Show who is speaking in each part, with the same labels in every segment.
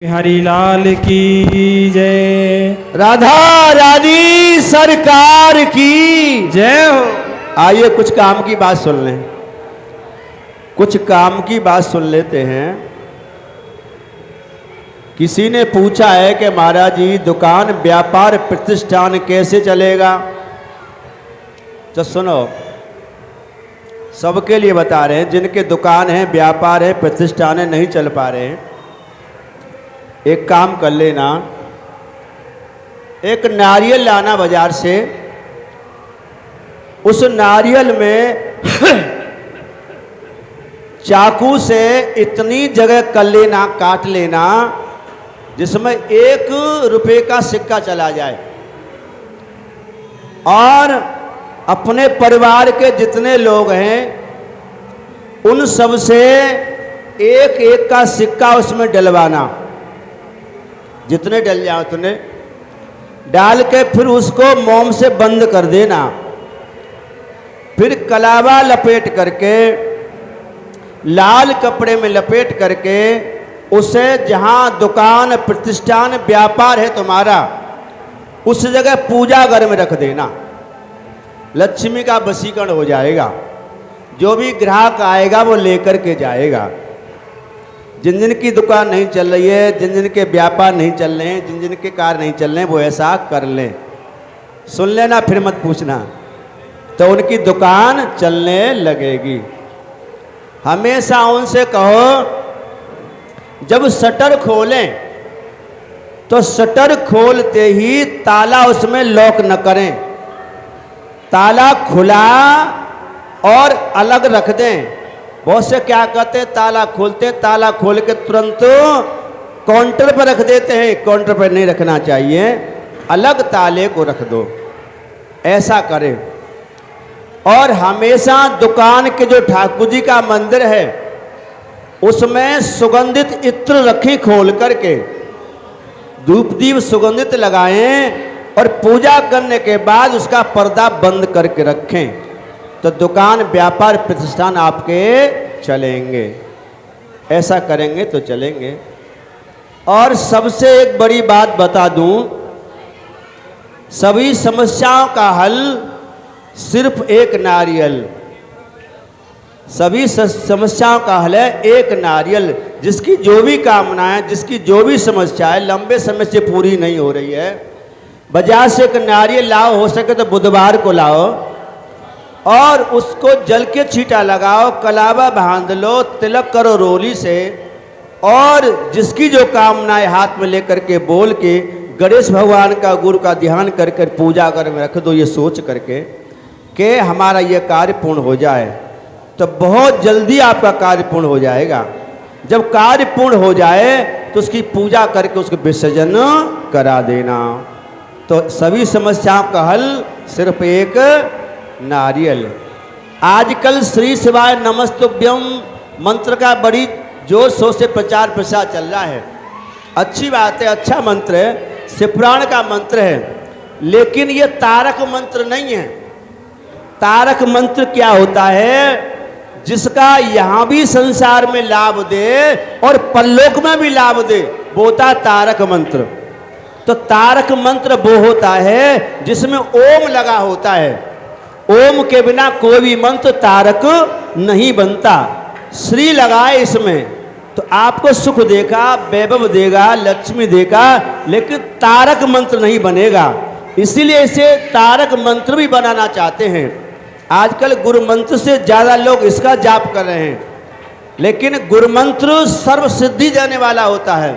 Speaker 1: हरि लाल की जय।
Speaker 2: राधा रानी सरकार की
Speaker 1: जय हो।
Speaker 2: आइए कुछ काम की बात सुन लें। कुछ काम की बात सुन लेते हैं। किसी ने पूछा है कि महाराज जी दुकान व्यापार प्रतिष्ठान कैसे चलेगा। तो सुनो, सबके लिए बता रहे हैं। जिनके दुकान है, व्यापार है, प्रतिष्ठान है, नहीं चल पा रहे हैं, एक काम कर लेना। एक नारियल लाना बाजार से। उस नारियल में चाकू से इतनी जगह कर लेना, काट लेना जिसमें 1 रुपये का सिक्का चला जाए, और अपने परिवार के जितने लोग हैं उन सब से 1-1 का सिक्का उसमें डलवाना। जितने डल जाए उतने डाल के फिर उसको मोम से बंद कर देना। फिर कलावा लपेट करके, लाल कपड़े में लपेट करके उसे जहाँ दुकान प्रतिष्ठान व्यापार है तुम्हारा, उस जगह पूजा घर में रख देना। लक्ष्मी का वशीकरण हो जाएगा। जो भी ग्राहक आएगा वो लेकर के जाएगा। जिन जिन की दुकान नहीं चल रही है, जिन जिन के व्यापार नहीं चल रहे हैं, जिन जिन के कार्य नहीं चल रहे हैं, वो ऐसा कर लें। सुन लेना, फिर मत पूछना। तो उनकी दुकान चलने लगेगी। हमेशा उनसे कहो, जब शटर खोलें तो शटर खोलते ही ताला उसमें लॉक न करें। ताला खुला और अलग रख दें। बहुत से क्या कहते हैं, ताला खोलते, ताला खोल के तुरंत काउंटर पर रख देते हैं। काउंटर पर नहीं रखना चाहिए, अलग ताले को रख दो। ऐसा करें। और हमेशा दुकान के जो ठाकुर जी का मंदिर है उसमें सुगंधित इत्र रखें, खोल करके धूप दीप सुगंधित लगाएं, और पूजा करने के बाद उसका पर्दा बंद करके रखें। तो दुकान व्यापार प्रतिष्ठान आपके चलेंगे। ऐसा करेंगे तो चलेंगे। और सबसे एक बड़ी बात बता दूं, सभी समस्याओं का हल सिर्फ एक नारियल। सभी समस्याओं का हल है एक नारियल। जिसकी जो भी कामना है, जिसकी जो भी समस्या है, लंबे समय से पूरी नहीं हो रही है, बाजार से एक नारियल लाओ। हो सके तो बुधवार को लाओ और उसको जल के छींटा लगाओ, कलावा बांध लो, तिलक करो रोली से, और जिसकी जो कामनाएं हाथ में लेकर के बोल के गणेश भगवान का गुरु का ध्यान कर कर पूजा घर में रख दो, ये सोच करके कि हमारा ये कार्य पूर्ण हो जाए। तो बहुत जल्दी आपका कार्य पूर्ण हो जाएगा। जब कार्य पूर्ण हो जाए तो उसकी पूजा करके उसको विसर्जन करा देना। तो सभी समस्याओं का हल सिर्फ एक नारियल। आजकल श्री शिवाय नमस्तुभ्यम मंत्र का बड़ी जोर शोर से प्रचार प्रसार चल रहा है। अच्छी बात है, अच्छा मंत्र है, शिवपुराण का मंत्र है। लेकिन ये तारक मंत्र नहीं है। तारक मंत्र क्या होता है? जिसका यहाँ भी संसार में लाभ दे और परलोक में भी लाभ दे, वो होता तारक मंत्र। तो तारक मंत्र वो होता है जिसमें ओम लगा होता है। ओम के बिना कोई भी मंत्र तारक नहीं बनता। श्री लगाए इसमें तो आपको सुख देगा, वैभव देगा, लक्ष्मी देगा, लेकिन तारक मंत्र नहीं बनेगा। इसीलिए इसे तारक मंत्र भी बनाना चाहते हैं। आजकल गुरु मंत्र से ज़्यादा लोग इसका जाप कर रहे हैं। लेकिन गुरु मंत्र सर्व सिद्धि देने वाला होता है,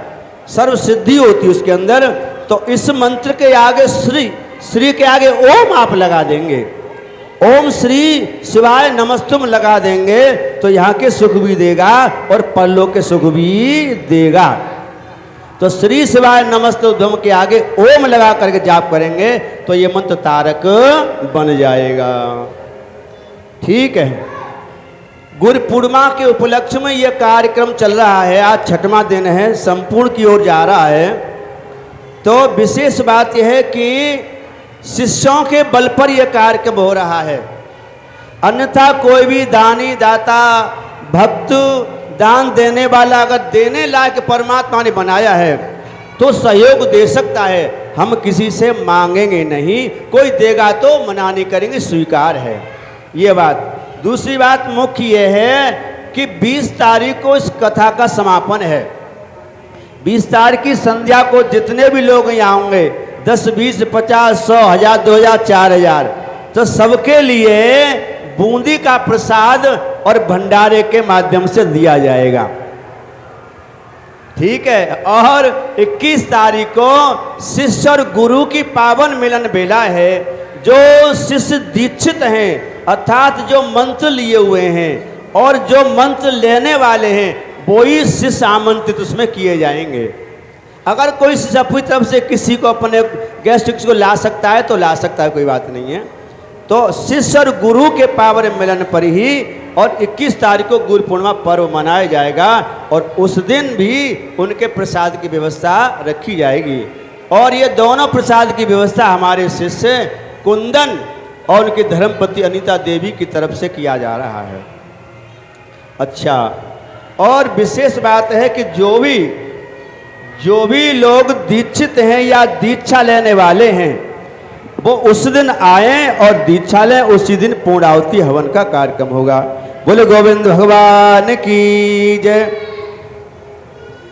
Speaker 2: सर्व सिद्धि होती है उसके अंदर। तो इस मंत्र के आगे श्री के आगे ओम आप लगा देंगे। ओम श्री शिवाय नमस्तुम लगा देंगे तो यहाँ के सुख भी देगा और परलोक के सुख भी देगा। तो श्री शिवाय नमस्तुम के आगे ओम लगा करके जाप करेंगे तो ये मंत्र तारक बन जाएगा। ठीक है। गुरु पूर्णिमा के उपलक्ष्य में ये कार्यक्रम चल रहा है। आज 6वां दिन है, संपूर्ण की ओर जा रहा है। तो विशेष बात यह है कि शिष्यों के बल पर यह कार्यक्रम हो रहा है। अन्यथा कोई भी दानी दाता भक्त दान देने वाला अगर देने लायक परमात्मा ने बनाया है तो सहयोग दे सकता है। हम किसी से मांगेंगे नहीं, कोई देगा तो मना नहीं करेंगे, स्वीकार है ये बात। दूसरी बात मुख्य ये है कि 20 तारीख को इस कथा का समापन है। 20 तारीख की संध्या को जितने भी लोग यहाँ होंगे, 10, 20, 50, 100, 1000, 2000, 4000, तो सबके लिए बूंदी का प्रसाद और भंडारे के माध्यम से दिया जाएगा, ठीक है। और 21 तारीख को शिष्य और गुरु की पावन मिलन बेला है। जो शिष्य दीक्षित हैं अर्थात जो मंत्र लिए हुए हैं और जो मंत्र लेने वाले हैं वो ही शिष्य आमंत्रित उसमें किए जाएंगे। अगर कोई शिष्य अपनी तरफ से किसी को अपने गेस्ट को ला सकता है तो ला सकता है, कोई बात नहीं है। तो शिष्य और गुरु के पावन मिलन पर ही और 21 तारीख को गुरु पूर्णिमा पर्व मनाया जाएगा और उस दिन भी उनके प्रसाद की व्यवस्था रखी जाएगी। और ये दोनों प्रसाद की व्यवस्था हमारे शिष्य कुंदन और उनकी धर्मपति अनीता देवी की तरफ से किया जा रहा है। अच्छा, और विशेष बात है कि जो भी लोग दीक्षित हैं या दीक्षा लेने वाले हैं वो उस दिन आए और दीक्षा लें। उसी दिन पूर्णाहुति हवन का कार्यक्रम होगा। बोले गोविंद भगवान की जय।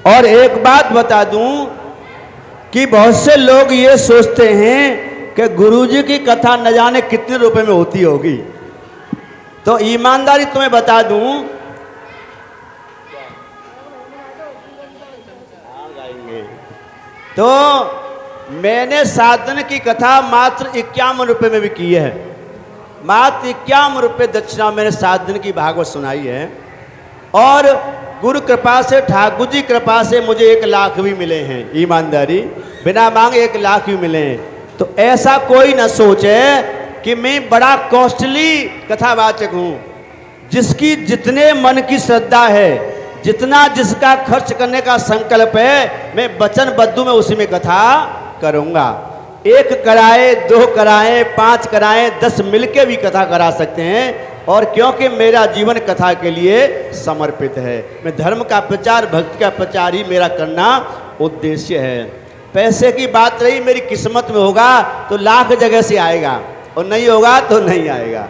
Speaker 2: और एक बात बता दूं कि बहुत से लोग ये सोचते हैं कि गुरुजी की कथा न जाने कितने रुपए में होती होगी। तो ईमानदारी तुम्हें बता दूं, तो मैंने 7 दिन की कथा मात्र 51 रुपये में भी की है। मात्र 51 रुपये दक्षिणा मैंने 7 दिन की भागवत सुनाई है। और गुरु कृपा से, ठाकुर जी कृपा से मुझे 1 लाख भी मिले हैं, ईमानदारी बिना मांगे 1 लाख भी मिले हैं। तो ऐसा कोई न सोचे कि मैं बड़ा कॉस्टली कथावाचक हूँ। जिसकी जितने मन की श्रद्धा है, जितना जिसका खर्च करने का संकल्प है, मैं वचनबद्ध में उसी में कथा करूँगा। 1 कराए, 2 कराए, 5 कराए, 10 मिलके भी कथा करा सकते हैं। और क्योंकि मेरा जीवन कथा के लिए समर्पित है, मैं धर्म का प्रचार, भक्ति का प्रचार ही मेरा करना उद्देश्य है। पैसे की बात रही, मेरी किस्मत में होगा तो लाख जगह से आएगा और नहीं होगा तो नहीं आएगा।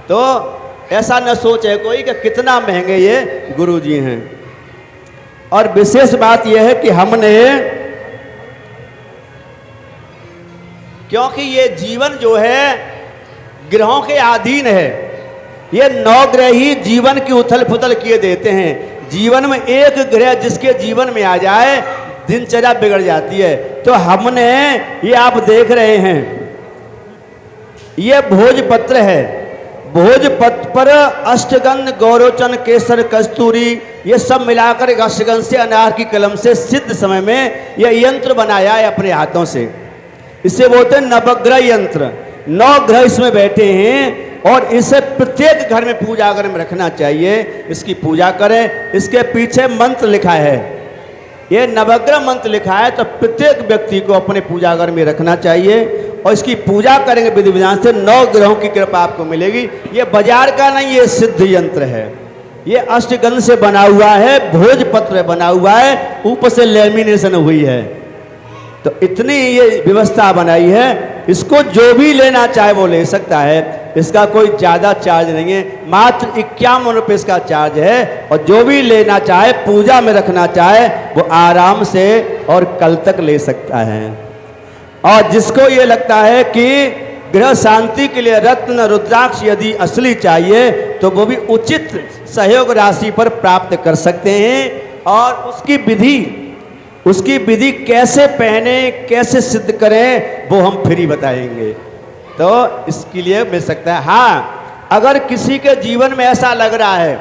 Speaker 2: तो ऐसा न सोचे कोई कि कितना महंगे ये गुरुजी हैं। और विशेष बात यह है कि हमने, क्योंकि ये जीवन जो है ग्रहों के अधीन है, ये 9 ग्रह ही जीवन की उथल पुथल किए देते हैं। जीवन में एक ग्रह जिसके जीवन में आ जाए दिनचर्या बिगड़ जाती है। तो हमने, ये आप देख रहे हैं, ये भोजपत्र है। भोजपत्र पर अष्टगंध, गौरोचन, केसर, कस्तूरी, ये सब मिलाकर एक अष्टगंध से अनार की कलम से सिद्ध समय में यह यंत्र बनाया है अपने हाथों से। इसे बोलते हैं नवग्रह यंत्र। 9 ग्रह इसमें बैठे हैं और इसे प्रत्येक घर में पूजा घर में रखना चाहिए। इसकी पूजा करें। इसके पीछे मंत्र लिखा है, ये नवग्रह मंत्र लिखा है, तो प्रत्येक व्यक्ति को अपने पूजा घर में रखना चाहिए और इसकी पूजा करेंगे विधि विधान से। 9 ग्रहों की कृपा आपको मिलेगी। ये बाजार का नहीं, ये सिद्ध यंत्र है। ये अष्टगंध से बना हुआ है, भोजपत्र बना हुआ है, ऊपर से लेमिनेशन हुई है। तो इतनी ये व्यवस्था बनाई है। इसको जो भी लेना चाहे वो ले सकता है। इसका कोई ज़्यादा चार्ज नहीं है, मात्र 51 रुपये इसका चार्ज है। और जो भी लेना चाहे, पूजा में रखना चाहे, वो आराम से और कल तक ले सकता है। और जिसको ये लगता है कि ग्रह शांति के लिए रत्न रुद्राक्ष यदि असली चाहिए तो वो भी उचित सहयोग राशि पर प्राप्त कर सकते हैं। और उसकी विधि कैसे पहने, कैसे सिद्ध करें, वो हम फ्री बताएंगे। तो इसके लिए मिल सकता है। हाँ, अगर किसी के जीवन में ऐसा लग रहा है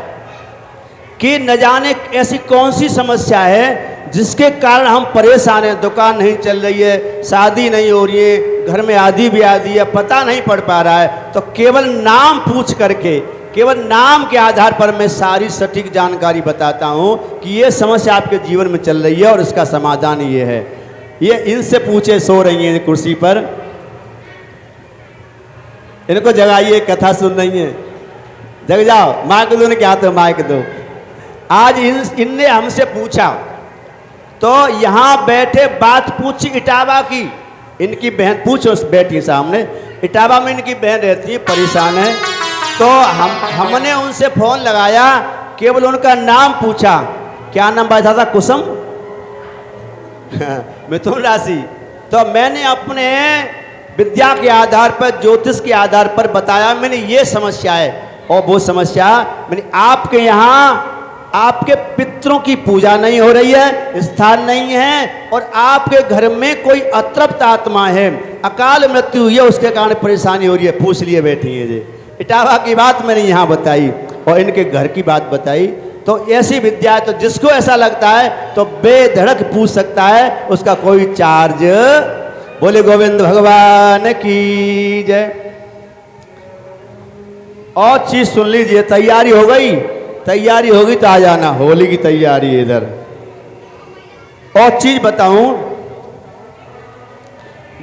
Speaker 2: कि न जाने ऐसी कौन सी समस्या है जिसके कारण हम परेशान हैं, दुकान नहीं चल रही है, शादी नहीं हो रही है, घर में आधी भी आधी है, पता नहीं पड़ पा रहा है, तो केवल नाम पूछ करके, केवल नाम के आधार पर मैं सारी सटीक जानकारी बताता हूँ कि ये समस्या आपके जीवन में चल रही है और इसका समाधान ये है। ये इनसे पूछे, सो रही हैं कुर्सी पर, इनको जगाइए, कथा सुन रही है, जग जाओ, माइक दो, क्या तो माइक दो। आज इनने हमसे पूछा, तो यहाँ बैठे बात पूछी इटावा की। इनकी बहन पूछो, बैठी सामने, इटावा में इनकी बहन रहती है, परेशान है। तो हमने उनसे फोन लगाया, केवल उनका नाम पूछा। क्या नाम बताया था? कुसुम मिथुन राशि। तो मैंने अपने विद्या के आधार पर, ज्योतिष के आधार पर बताया, मैंने ये समस्या है और वो समस्या। मैंने आपके यहाँ आपके पितरों की पूजा नहीं हो रही है, स्थान नहीं है, और आपके घर में कोई अतृप्त आत्मा है, अकाल मृत्यु हुई है, उसके कारण परेशानी हो रही है। पूछ लिए बैठी है जी। इटावा की बात मैंने यहाँ बताई और इनके घर की बात बताई। तो ऐसी विद्या है, तो जिसको ऐसा लगता है तो बेधड़क पूछ सकता है, उसका कोई चार्ज। बोले गोविंद भगवान की जय। और चीज सुन लीजिए, तैयारी हो गई? तैयारी होगी तो आ जाना, होली की तैयारी है इधर। और चीज बताऊं,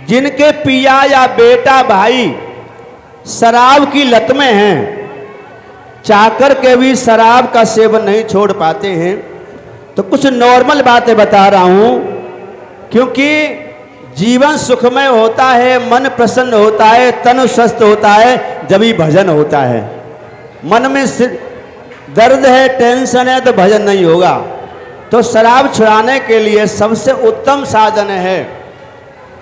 Speaker 2: जिनके पिया या बेटा भाई शराब की लत में हैं, चाकर के भी शराब का सेवन नहीं छोड़ पाते हैं, तो कुछ नॉर्मल बातें बता रहा हूं, क्योंकि जीवन सुखमय होता है, मन प्रसन्न होता है, तन स्वस्थ होता है जब ही भजन होता है। मन में दर्द है, टेंशन है, तो भजन नहीं होगा। तो शराब छुड़ाने के लिए सबसे उत्तम साधन है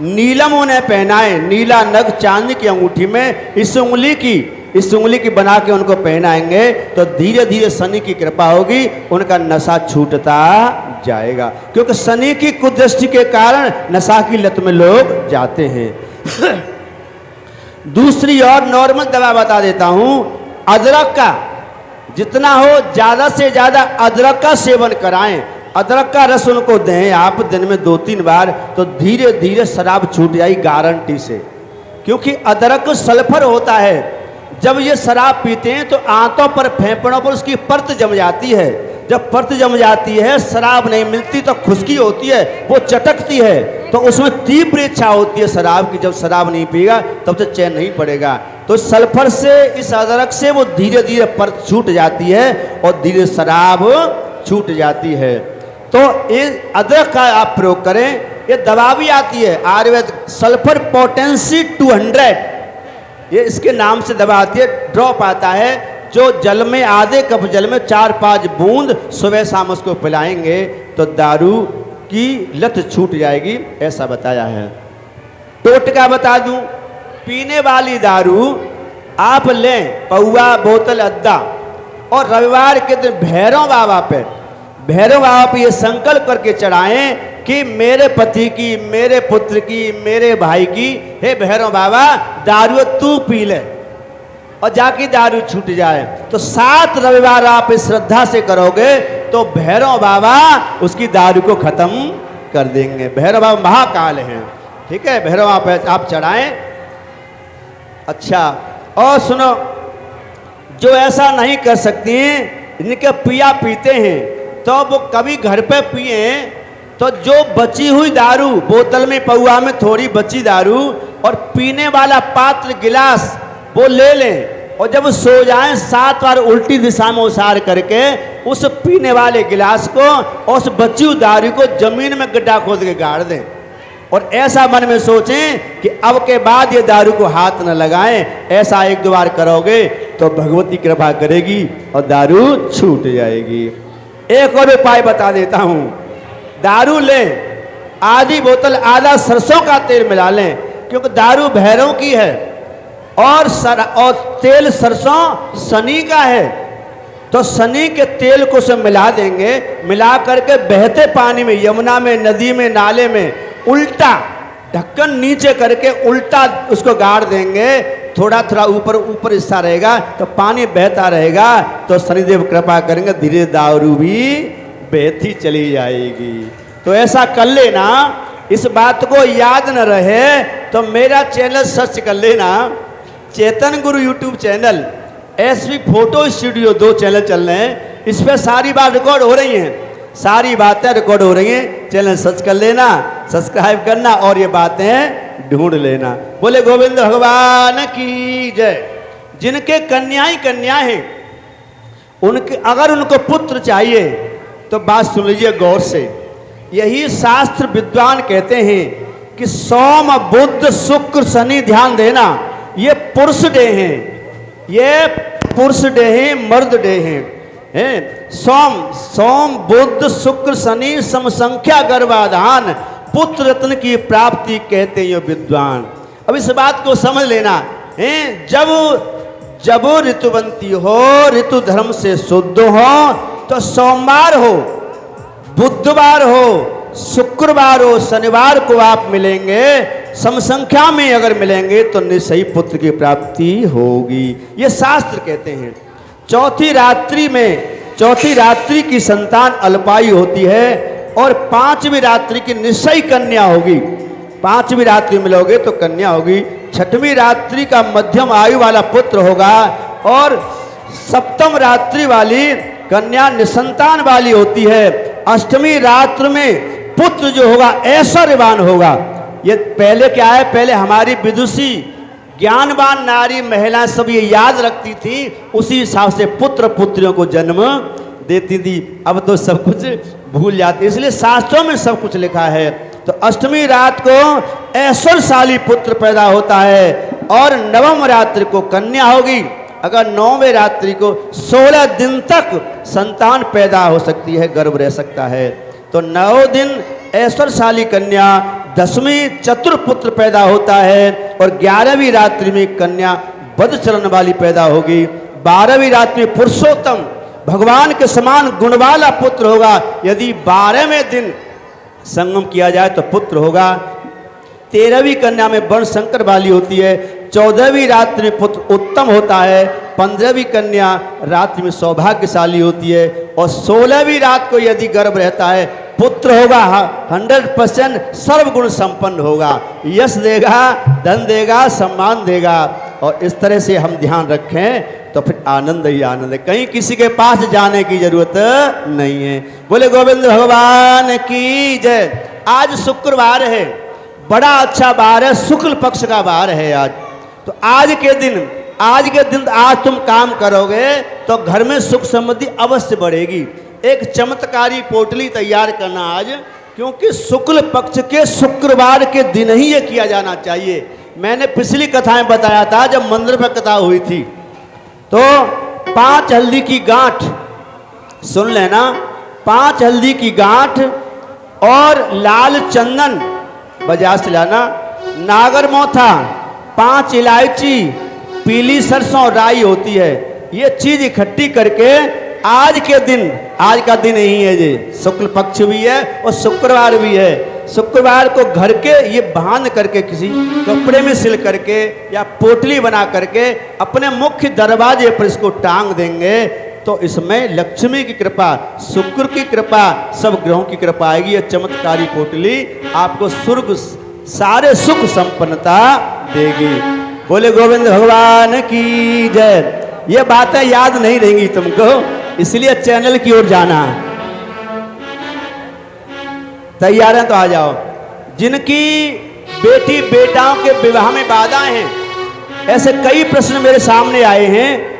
Speaker 2: नीलम उन्हें पहनाए, नीला नग चांदी की अंगूठी में इस उंगली की बना के उनको पहनाएंगे, तो धीरे धीरे शनि की कृपा होगी, उनका नशा छूटता जाएगा। क्योंकि शनि की कुदृष्टि के कारण नशा की लत में लोग जाते हैं। दूसरी और नॉर्मल दवा बता देता हूं, अदरक का जितना हो ज़्यादा से ज़्यादा अदरक का सेवन कराएं। अदरक का रस उनको दें आप दिन में 2-3 बार, तो धीरे धीरे शराब छूट जाएगी गारंटी से। क्योंकि अदरक सल्फर होता है, जब ये शराब पीते हैं तो आंतों पर, फेफड़ों पर उसकी परत जम जाती है। जब परत जम जाती है, शराब नहीं मिलती तो खुश्की होती है, वो चटकती है, तो उसमें तीव्र इच्छा होती है शराब की। जब शराब नहीं पिएगा तब तो चैन नहीं पड़ेगा। तो सल्फर से, इस अदरक से वो धीरे धीरे परत छूट जाती है और धीरे शराब छूट जाती है। तो ये अदरक का आप प्रयोग करें। ये दवा भी आती है आयुर्वेद, सल्फर पोटेंसी 200, ये इसके नाम से दवा आती है। ड्रॉप आता है, जो जल में, आधे कप जल में 4-5 बूंद सुबह शाम उसको पिलाएंगे तो दारू की लत छूट जाएगी, ऐसा बताया है। टोटका बता दूं, पीने वाली दारू आप लें पौआ, बोतल, अद्दा, और रविवार के दिन भैरव बाबा पे ये संकल्प करके चढ़ाएं कि मेरे पति की, मेरे पुत्र की, मेरे भाई की, हे भैरव बाबा दारू तू पी ले, और जाके दारू छूट जाए। तो 7 रविवार आप इस श्रद्धा से करोगे तो भैरव बाबा उसकी दारू को खत्म कर देंगे। भैरव बाबा महाकाल हैं, ठीक है। भैरव आप चढ़ाएं। अच्छा, और सुनो, जो ऐसा नहीं कर सकती हैं, इनके पिया पीते हैं, तो वो कभी घर पे पिए तो जो बची हुई दारू, बोतल में, पौआ में थोड़ी बची दारू, और पीने वाला पात्र, गिलास, वो ले लें, और जब सो जाएं 7 बार उल्टी दिशा में उसार करके उस पीने वाले गिलास को और उस बची हुई दारू को जमीन में गड्ढा खोद के गाड़ दें। और ऐसा मन में सोचें कि अब के बाद ये दारू को हाथ न लगाएं। ऐसा 1-2 बार करोगे तो भगवती कृपा करेगी और दारू छूट जाएगी। एक और उपाय बता देता हूं, दारू लें, आधी बोतल आधा सरसों का तेल मिला लें, क्योंकि दारू भैरव की है और तेल सरसों शनि का है। तो शनि के तेल को सब मिला देंगे, मिला करके बहते पानी में, यमुना में, नदी में, नाले में उल्टा ढक्कन नीचे करके उल्टा उसको गाड़ देंगे। थोड़ा थोड़ा ऊपर हिस्सा रहेगा तो पानी बहता रहेगा, तो शनिदेव कृपा करेंगे, धीरे दारू भी बहती चली जाएगी। तो ऐसा कर लेना। इस बात को याद न रहे तो मेरा चैनल सर्च कर लेना, Chetan Guru YouTube channel, SV photo studio, 2 channel चल रहे हैं। इस पर सारी बात रिकॉर्ड हो रही हैं, सारी बातें रिकॉर्ड हो रही हैं। चैनल सर्च कर लेना, सब्सक्राइब करना और ये बातें ढूंढ लेना। बोले गोविंद भगवान की जय। जिनके कन्या ही कन्या हैं उनके अगर उनको पुत्र चाहिए तो बात सुन लीजिए गौर से। यही शास्त्र विद्वान कहते हैं कि सोम बुध शुक्र शनि, ध्यान देना, ये पुरुष डे हैं, ये पुरुष डे हैं, मर्द डे हैं। सोम बुध शुक्र शनि समसंख्या गर्भाधान, पुत्र रत्न की प्राप्ति कहते हैं विद्वान। अब इस बात को समझ लेना है, जब ऋतुवंती हो, ऋतु धर्म से शुद्ध हो, तो सोमवार हो, बुधवार हो, शुक्रवार हो, शनिवार को आप मिलेंगे, समसंख्या में अगर मिलेंगे तो निश्चय ही पुत्र की प्राप्ति होगी, ये शास्त्र कहते हैं। चौथी रात्रि की संतान अल्पायु होती है और 5वीं रात्रि की निश्चय कन्या होगी। 5वीं रात्रि मिलोगे तो कन्या होगी, 6वीं रात्रि का मध्यम आयु वाला पुत्र होगा और 7वीं रात्रि वाली कन्या निसंतान वाली होती है। 8वीं रात्रि में पुत्र जो होगा ऐश्वर्यवान होगा। ये पहले क्या है, पहले हमारी विदुषी ज्ञानवान नारी महिलाएं सब ये याद रखती थी, उसी हिसाब से पुत्र पुत्रियों को जन्म देती थी। अब तो सब कुछ भूल जाती, इसलिए शास्त्रों में सब कुछ लिखा है। तो 8वीं रात को ऐश्वर्यशाली पुत्र पैदा होता है और 9वीं रात्रि को कन्या होगी। अगर 9वीं रात्रि को 16 दिन तक संतान पैदा हो सकती है, गर्भ रह सकता है। तो 9 दिन ऐश्वर्यशाली कन्या, 10वीं चतुर्पुत्र पैदा होता है और 11वीं रात्रि में कन्या बद चरण वाली पैदा होगी। 12वीं रात्रि में पुरुषोत्तम भगवान के समान गुण वाला पुत्र होगा। यदि 12वें दिन संगम किया जाए तो पुत्र होगा। 13वीं कन्या में वर्ण शंकर वाली होती है। 14वीं रात्रि में पुत्र उत्तम होता है। 15वीं कन्या रात्रि में सौभाग्यशाली होती है और 16वीं रात को यदि गर्भ रहता है पुत्र होगा, 100% सर्वगुण संपन्न होगा, यश देगा, धन देगा, सम्मान देगा। और इस तरह से हम ध्यान रखें तो फिर आनंद ही आनंद है, कहीं किसी के पास जाने की जरूरत नहीं है। बोले गोविंद भगवान की जय। आज शुक्रवार है, बड़ा अच्छा वार है, शुक्ल पक्ष का वार है आज। तो आज के दिन आज तुम काम करोगे तो घर में सुख समृद्धि अवश्य बढ़ेगी। एक चमत्कारी पोटली तैयार करना आज, क्योंकि शुक्ल पक्ष के शुक्रवार के दिन ही ये किया जाना चाहिए। मैंने पिछली कथाएं बताया था, जब मंदिर पर कथा हुई थी तो 5 हल्दी की गांठ, सुन लेना, 5 हल्दी की गांठ और लाल चंदन बाजार से लाना, नागर मोथा, 5 इलायची, पीली सरसों राई होती है, ये चीज इकट्ठी करके आज का दिन ही है, ये शुक्ल पक्ष भी है और शुक्रवार भी है। शुक्रवार को घर के ये बांध करके किसी कपड़े में सिल करके या पोटली बना करके अपने मुख्य दरवाजे पर इसको टांग देंगे तो इसमें लक्ष्मी की कृपा, शुक्र की कृपा, सब ग्रहों की कृपा आएगी। यह चमत्कारी पोटली आपको स्वर्ग सारे सुख संपन्नता देगी। बोले गोविंद भगवान की जय। ये बातें याद नहीं रहेंगी तुमको, इसलिए चैनल की ओर जाना। तैयार हैं तो आ जाओ। जिनकी बेटी बेटाओं के विवाह में बाधाएं हैं, ऐसे कई प्रश्न मेरे सामने आए हैं।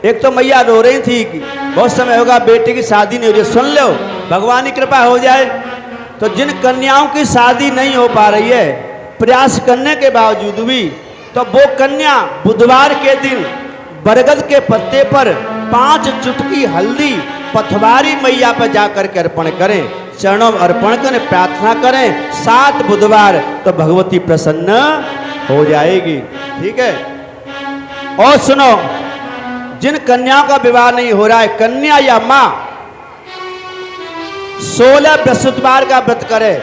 Speaker 2: एक तो मैया रो रही थी कि बहुत समय होगा बेटी की शादी नहीं हो रही, सुन लो भगवान की कृपा हो जाए। तो जिन कन्याओं की शादी नहीं हो पा रही है, प्रयास करने के बावजूद भी, तो वो कन्या बुधवार के दिन बरगद के पत्ते पर 5 चुटकी हल्दी पथवारी मैया पर जाकर के अर्पण करें, चरणों में अर्पण करें, प्रार्थना करें 7 बुधवार, तो भगवती प्रसन्न हो जाएगी। ठीक है। और सुनो, जिन कन्याओं का विवाह नहीं हो रहा है, कन्या या मां 16 बृहस्पतिवार का व्रत करे,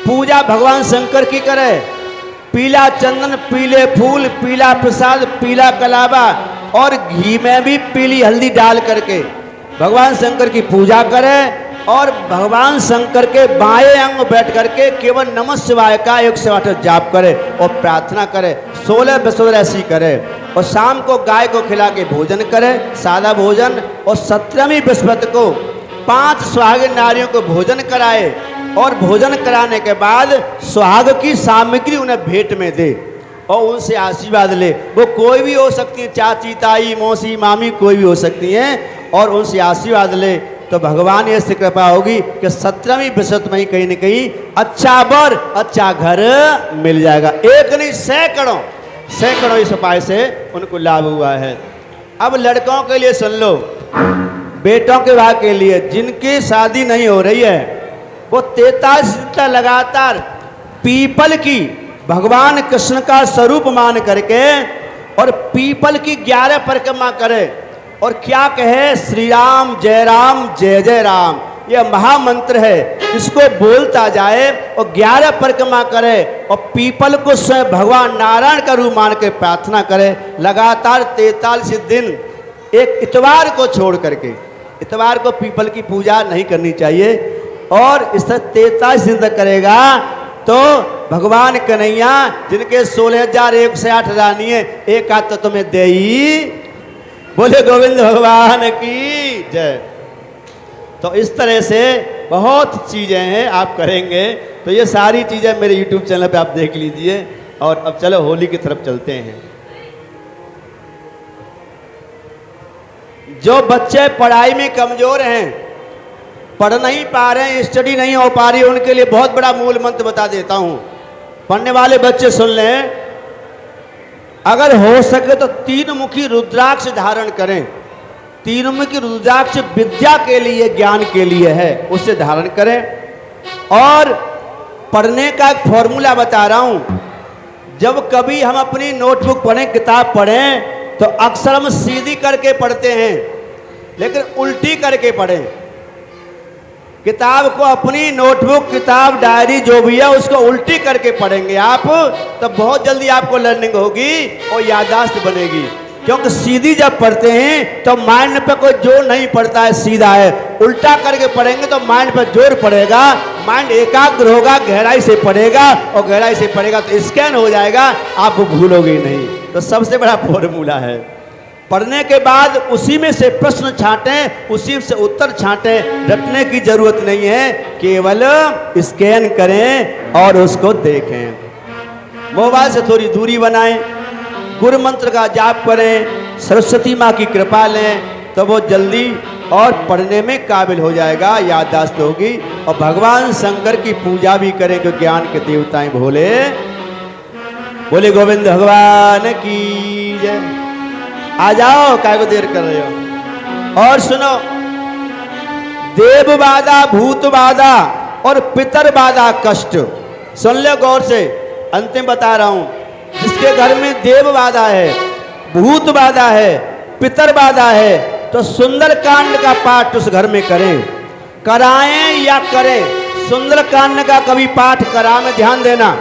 Speaker 2: पूजा भगवान शंकर की करे, पीला चंदन, पीले फूल, पीला प्रसाद, पीला कलावा और घी में भी पीली हल्दी डाल करके भगवान शंकर की पूजा करें और भगवान शंकर के बाएं अंग बैठ करके केवल नमः शिवाय का 108 जाप करे और प्रार्थना करे। 16 बृहस्पतिवार ऐसी करे और शाम को गाय को खिला के भोजन करे, सादा भोजन। और 17वीं बृहस्पति को 5 सुहागिन नारियों को भोजन कराए और भोजन कराने के बाद सुहाग की सामग्री उन्हें भेंट में दे और उनसे आशीर्वाद ले। वो कोई भी हो सकती है, चाची, ताई, मौसी, मामी, कोई भी हो सकती हैं। और उनसे आशीर्वाद ले तो भगवान ये से कृपा होगी कि 17वीं बरसत में ही कहीं न कहीं अच्छा बर अच्छा घर मिल जाएगा। एक नहीं सैकड़ों इस उपाय से उनको लाभ हुआ है। अब लड़कों के लिए सुन लो, बेटों के विवाह के लिए जिनकी शादी नहीं हो रही है वो 43 दिन लगातार पीपल की भगवान कृष्ण का स्वरूप मान करके और पीपल की 11 परिक्रमा करे और क्या कहे, श्री राम जय जय राम, यह महामंत्र है। इसको बोलता जाए और 11 परिक्रमा करे और पीपल को स्वयं भगवान नारायण का रूप मान के प्रार्थना करे लगातार 43 दिन, एक इतवार को छोड़ करके। इतवार को पीपल की पूजा नहीं करनी चाहिए और इस तरह 43 दिन तक करेगा तो भगवान कन्हैया जिनके 16,108 रानी है, एक आध तो तुम्हें दे ही। बोले गोविंद भगवान की जय। तो इस तरह से बहुत चीज़ें हैं, आप करेंगे तो ये सारी चीज़ें मेरे YouTube चैनल पे आप देख लीजिए। और अब चलो होली की तरफ चलते हैं। जो बच्चे पढ़ाई में कमज़ोर हैं, पढ़ नहीं पा रहे हैं, स्टडी नहीं हो पा रही, उनके लिए बहुत बड़ा मूल मंत्र बता देता हूँ। पढ़ने वाले बच्चे सुन लें, अगर हो सके तो 3 मुखी रुद्राक्ष धारण करें। 3 मुखी रुद्राक्ष विद्या के लिए, ज्ञान के लिए है, उससे धारण करें। और पढ़ने का एक फॉर्मूला बता रहा हूँ, जब कभी हम अपनी नोटबुक पढ़ें, किताब पढ़ें तो अक्सर हम सीधी करके पढ़ते हैं, लेकिन उल्टी करके पढ़ें। किताब को, अपनी नोटबुक, किताब, डायरी जो भी है उसको उल्टी करके पढ़ेंगे आप तो बहुत जल्दी आपको लर्निंग होगी और याददाश्त बनेगी। क्योंकि सीधी जब पढ़ते हैं तो माइंड पे कोई जोर नहीं पड़ता है, सीधा है। उल्टा करके पढ़ेंगे तो माइंड पे जोर पड़ेगा, माइंड एकाग्र होगा, गहराई से पढ़ेगा और गहराई से पढ़ेगा तो स्कैन हो जाएगा, आप भूलोगे नहीं। तो सबसे बड़ा फॉर्मूला है, पढ़ने के बाद उसी में से प्रश्न छांटें, उसी से उत्तर छांटें, रटने की जरूरत नहीं है, केवल स्कैन करें और उसको देखें। मोबाइल से थोड़ी दूरी बनाएं, गुरु मंत्र का जाप करें, सरस्वती माँ की कृपा लें तो वो जल्दी और पढ़ने में काबिल हो जाएगा, याददाश्त होगी। और भगवान शंकर की पूजा भी करें जो ज्ञान के देवताएं भोले। बोले गोविंद भगवान की जय। आ जाओ, काय को देर कर रहे हो। और सुनो, देव बाधा, भूत बाधा और पितर बाधा कष्ट, सुन लो गौर से, अंतिम बता रहा हूं। जिसके घर में देव बाधा है, भूत बाधा है, पितर बाधा है तो सुंदर कांड का पाठ उस घर में करें, कराएं या करें। सुंदर कांड का कभी पाठ करा में ध्यान देना,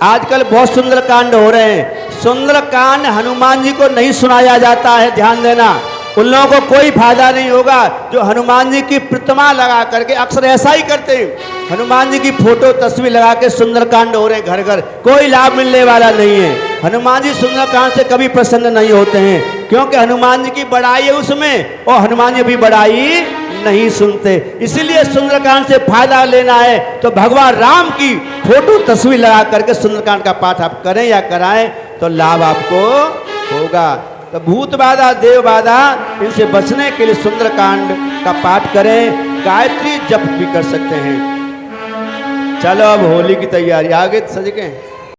Speaker 2: आजकल बहुत सुंदर कांड हो रहे हैं। सुंदर कांड हनुमान जी को नहीं सुनाया जाता है, ध्यान देना। उन लोगों को कोई फायदा नहीं होगा जो हनुमान जी की प्रतिमा लगा करके, अक्सर ऐसा ही करते हैं, हनुमान जी की फोटो तस्वीर लगा के सुंदरकांड हो रहे हैं घर घर, कोई लाभ मिलने वाला नहीं है। हनुमान जी सुंदरकांड से कभी प्रसन्न नहीं होते हैं, क्योंकि हनुमान जी की बड़ाई है उसमें और हनुमान जी भी बड़ाई नहीं सुनते। इसीलिए सुंदरकांड से फायदा लेना है तो भगवान राम की फोटो तस्वीर लगा करके सुंदरकांड का पाठ आप करें या कराएं तो लाभ आपको होगा। तो भूत बाधा, देव बाधा, इनसे बचने के लिए सुंदरकांड का पाठ करें, गायत्री जप भी कर सकते हैं। चलो अब होली की तैयारी, आगे सज गए।